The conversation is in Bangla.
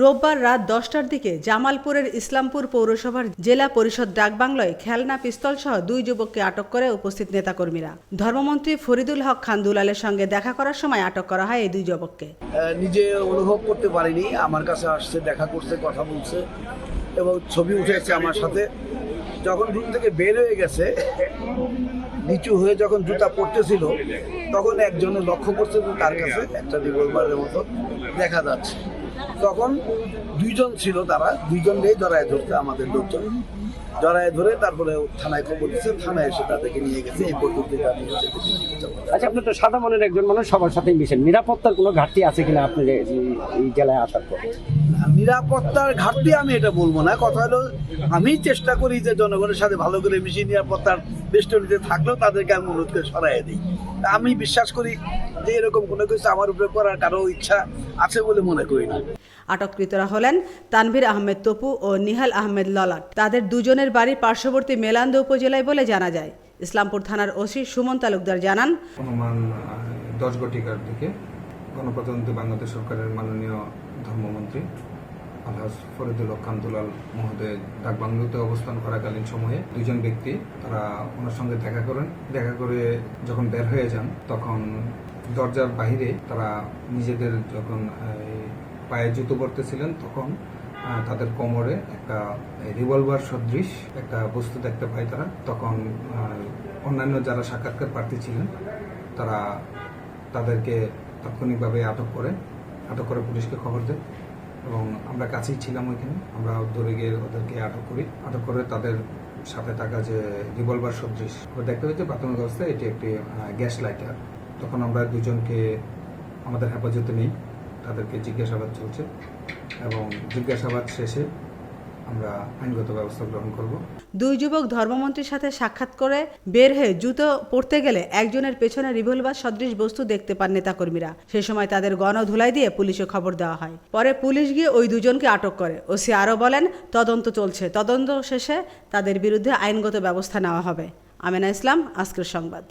রোববার রাত 10টার দিকে জামালপুরের ইসলামপুর পৌরসভার জেলা পরিষদ ডাকবাংলায় খেলনা পিস্তলসহ 2 যুবককে আটক করে উপস্থিত নেতাকর্মীরা। ধর্মমন্ত্রী ফরিদুল হক খান দুলালের সঙ্গে দেখা করার সময় আটক করা হয় এই 2 যুবককে। নিজে অনুভব করতে পারিনি, আমার কাছে আসছে, দেখা করছে, কথা বলছে এবং ছবি উঠেছে আমার সাথে। যখন রুম থেকে বের হয়ে গেছে, নিচু হয়ে যখন জুতা পড়তেছিল, তখন একজনে লক্ষ্য করছে যে তার কাছে একটা রিভলভারের মতো দেখা যাচ্ছে। তখন 2 জন ছিল, তারা 2 জনকেই জড়ায় ধরছে আমাদের লোকজন। জড়ায় ধরে তারপরে থানায় খবর দিচ্ছে, থানায় এসে তাদেরকে নিয়ে গেছে। এই পদ্ধতিটা নিয়ে গেছে। আচ্ছা, আপনি তো সাদা মনের একজন মানুষ, সবার সাথেই মিশেন, নিরাপত্তার কোনো ঘাটতি আছে কিনা আপনার এই জেলায় আসার পর? নিরাপত্তার ঘাটতি আমি এটা বলবো না। কথা হলো, আমি চেষ্টা করি যে জনগণের সাথে ভালো করে মিশে নিরাপত্তার বেষ্টনীতে থাকলেও তাদেরকে আমি অনুরোধ করে সরাই দিই। আমি বিশ্বাস করি যে এরকম কোনো কিছু আমার উপরে করার কারো ইচ্ছা আছে বলে মনে করি না। আটককৃতরা হলেন তানভীর আহমেদ তপু ও নিহাল আহমেদ ললাট। তাদের দুজনের বাড়ি পার্শ্ববর্তী মেলান্দ উপজেলায় বলে জানা যায়। ইসলামপুর থানার ওসি সুমন তালুকদার জানান, অনুমান 10 ঘটিকার দিকে গণপ্রজাতন্ত্রী বাংলাদেশ সরকারের মাননীয় ধর্মমন্ত্রী আলহাজ ফরিদুল হক খান দুলাল মহোদয় ডাকবাংলোতে অবস্থান করাকালীন সময়ে 2 জন ব্যক্তি তারা ওনার সঙ্গে দেখা করেন। দেখা করে যখন বের হয়ে যান, তখন দরজার বাহিরে তারা নিজেদের যখন পায়ে জুতো পরতেছিলেন, তখন তাদের কোমরে একটা রিভলভার সদৃশ একটা বস্তু দেখতে পায় তারা। তখন অন্যান্য যারা সাক্ষাৎকার প্রার্থী ছিলেন তারা তাদেরকে তাৎক্ষণিকভাবে আটক করে পুলিশকে খবর দেয় এবং আমরা কাছেই ছিলাম ওইখানে। আমরা দৌড়ে গিয়ে ওদেরকে আটক করে তাদের সাথে থাকা যে রিভলভার সদৃশ দেখতে হয়েছে প্রাথমিক অবস্থায় এটি একটি গ্যাস লাইটার। তখন আমরা 2 জনকে আমাদের হেফাজতে নেই, তাদেরকে জিজ্ঞাসাবাদ চলছে এবং জিজ্ঞাসাবাদ শেষে আমরা আইনগত ব্যবস্থা গ্রহণ করব। 2 যুবক ধর্মমন্ত্রীর সাথে সাক্ষাৎ করে বের হয়ে জুতো পড়তে গেলে একজনের পেছনে রিভলভার সদৃশ বস্তু দেখতে পান নেতাকর্মীরা। সেই সময় তাদের গণধুলাই দিয়ে পুলিশে খবর দেওয়া হয়। পরে পুলিশ গিয়ে ওই 2 জনকে আটক করে। ওসি আরও বলেন, তদন্ত চলছে, তদন্ত শেষে তাদের বিরুদ্ধে আইনগত ব্যবস্থা নেওয়া হবে। আমেনা ইসলাম, আজকের সংবাদ।